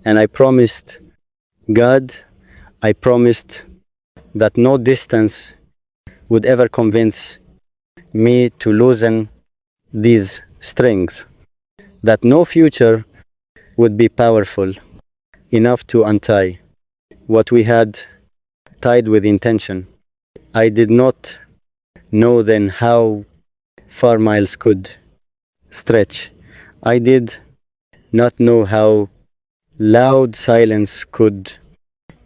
And I promised God, I promised that no distance would ever convince me to loosen these strings, that no future would be powerful enough to untie what we had tied with intention. I did not know then how far miles could stretch. I did not know how loud silence could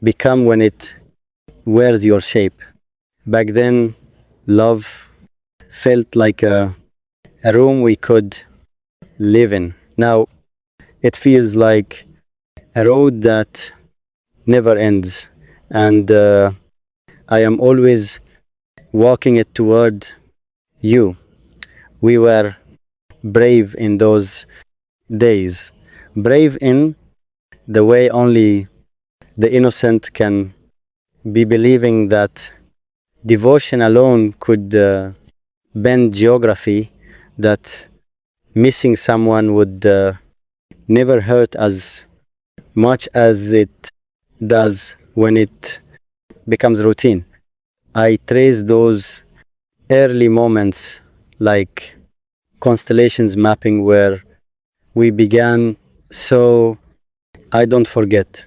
become when it wears your shape. Back then, love felt like a room we could live in. Now, it feels like a road that never ends, and I am always walking it toward you. We were brave in those days, brave in the way only the innocent can be, believing that devotion alone could bend geography, that missing someone would never hurt as much as it does when it becomes routine. I trace those early moments like constellations mapping where we began, so I don't forget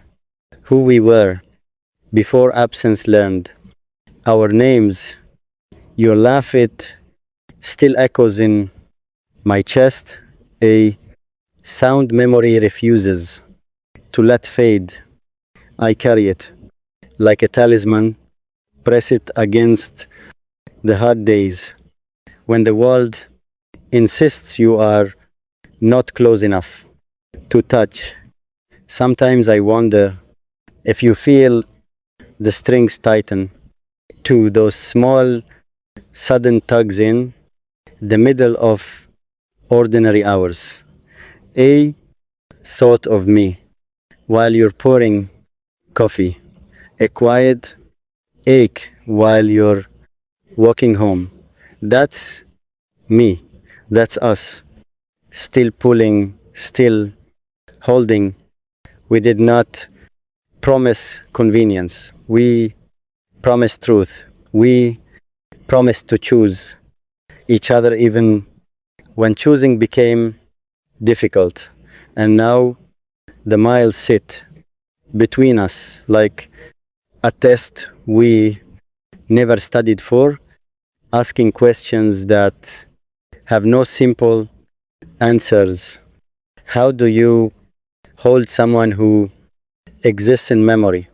who we were before absence learned our names. Your laugh, it still echoes in my chest, a sound memory refuses to let fade. I carry it like a talisman, press it against the hard days when the world insists you are not close enough to touch. Sometimes I wonder if you feel the strings tighten to those small, sudden tugs in the middle of ordinary hours. A thought of me while you're pouring coffee, a quiet ache while you're walking home. That's me. That's us. Still pulling, still holding. We did not promise convenience. We promised truth. We promised to choose each other even when choosing became difficult. And now the miles sit between us like a test we never studied for, asking questions that have no simple answers. How do you hold someone who exists in memory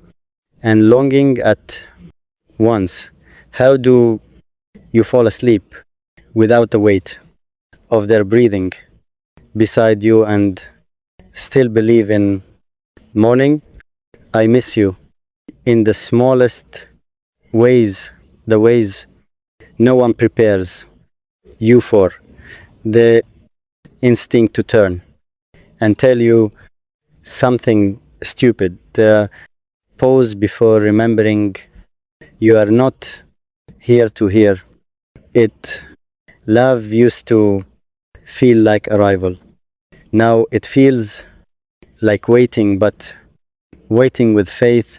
and longing at once? How do you fall asleep without the weight of their breathing beside you and still believe in morning? I miss you in the smallest ways, the ways no one prepares you for. The instinct to turn and tell you something stupid, the pause before remembering you are not here to hear it. Love used to feel like arrival. Now it feels like waiting, but waiting with faith,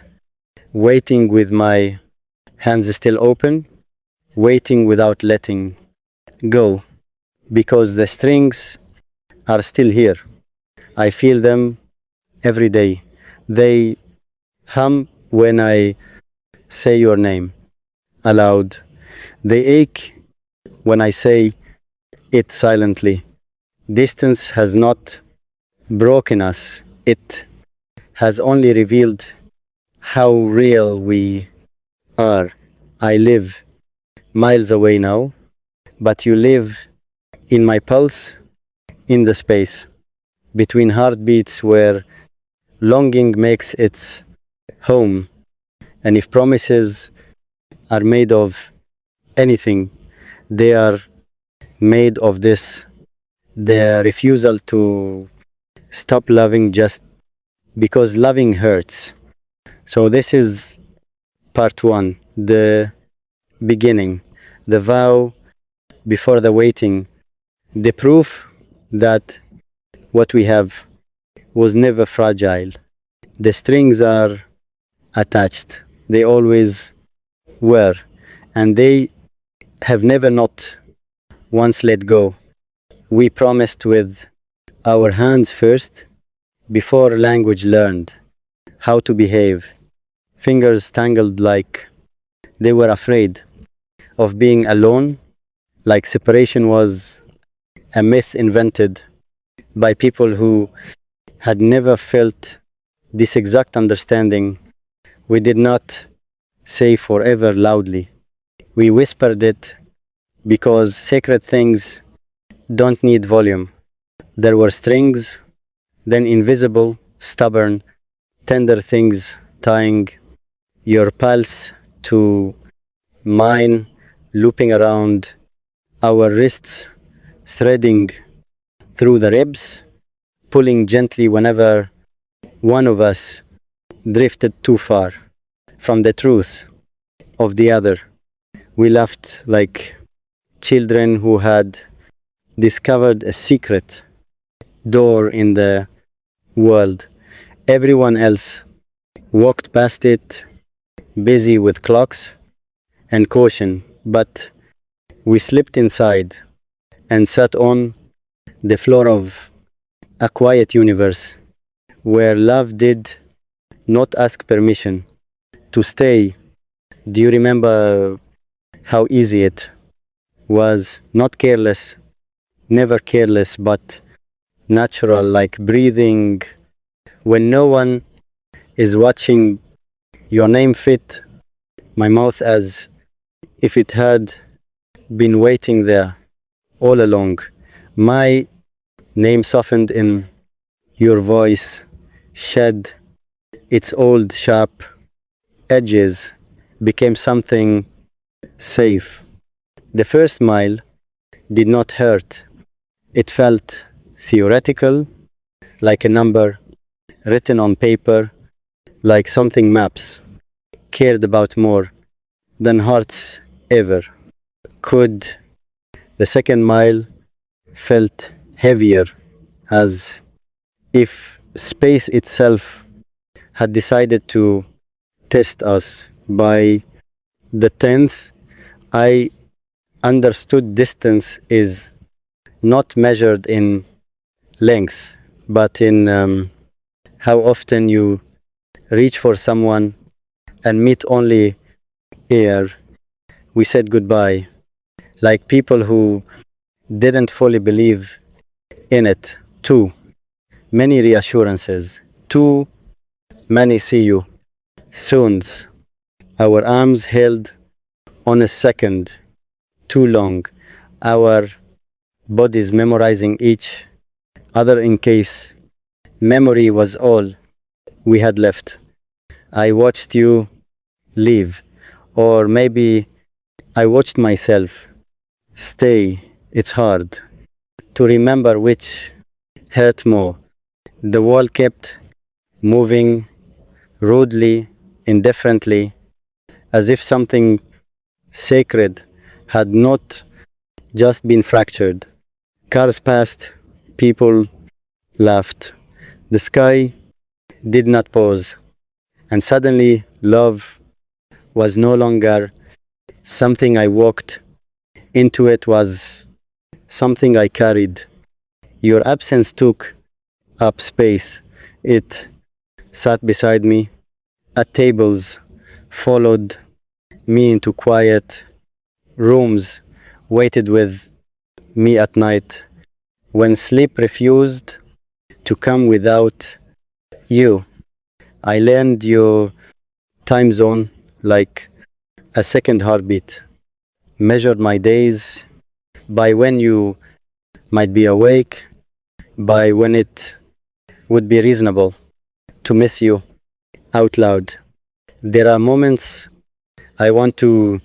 waiting with my hands still open, waiting without letting go, because the strings are still here. I feel them every day. They hum when I say your name aloud. They ache when I say it silently. Distance has not broken us, it has only revealed how real we are. I live miles away now, but you live in my pulse, in the space between heartbeats where longing makes its home. And if promises are made of anything, they are made of this, the refusal to stop loving just because loving hurts. So this is part one, the beginning, the vow before the waiting, the proof that what we have was never fragile. The strings are attached. They always were. And they have never not once let go. We promised with our hands first, before language learned how to behave. Fingers tangled like they were afraid of being alone, like separation was a myth invented by people who had never felt this exact understanding. We did not say forever loudly. We whispered it because sacred things don't need volume. There were strings, then invisible, stubborn, tender things tying your pulse to mine, looping around our wrists, threading through the ribs, pulling gently whenever one of us drifted too far from the truth of the other. We laughed like children who had discovered a secret door in the world. Everyone else walked past it, busy with clocks and caution, but we slipped inside and sat on the floor of a quiet universe where love did not ask permission to stay. Do you remember how easy it was? Not careless, never careless, but natural, like breathing when no one is watching. Your name fit my mouth as if it had been waiting there all along. My name softened in your voice, shed its old sharp edges, became something safe. The first smile did not hurt. It felt theoretical, like a number written on paper, like something maps cared about more than hearts ever could. The second mile felt heavier, as if space itself had decided to test us. By the 10th, I understood distance is not measured in length, but in how often you reach for someone and meet only air. We said goodbye, like people who didn't fully believe in it. Too many reassurances, too many see you soons. Our arms held on a second too long, our bodies memorizing each other in case memory was all we had left. I watched you leave, or maybe I watched myself stay. It's hard to remember which hurt more. The wall kept moving rudely, indifferently, as if something sacred had not just been fractured. Cars passed, people laughed. The sky did not pause, and suddenly love was no longer something I walked into, it was something I carried. Your absence took up space. It sat beside me at tables, followed me into quiet rooms, waited with me at night when sleep refused to come without you. I learned your time zone like a second heartbeat, measured my days by when you might be awake, by when it would be reasonable to miss you out loud. There are moments I want to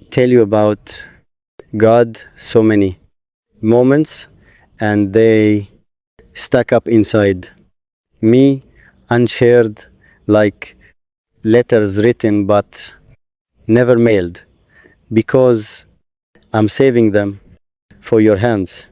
tell you about God, so many moments, and they stack up inside me, unshared, like letters written but never mailed, because I'm saving them for your hands.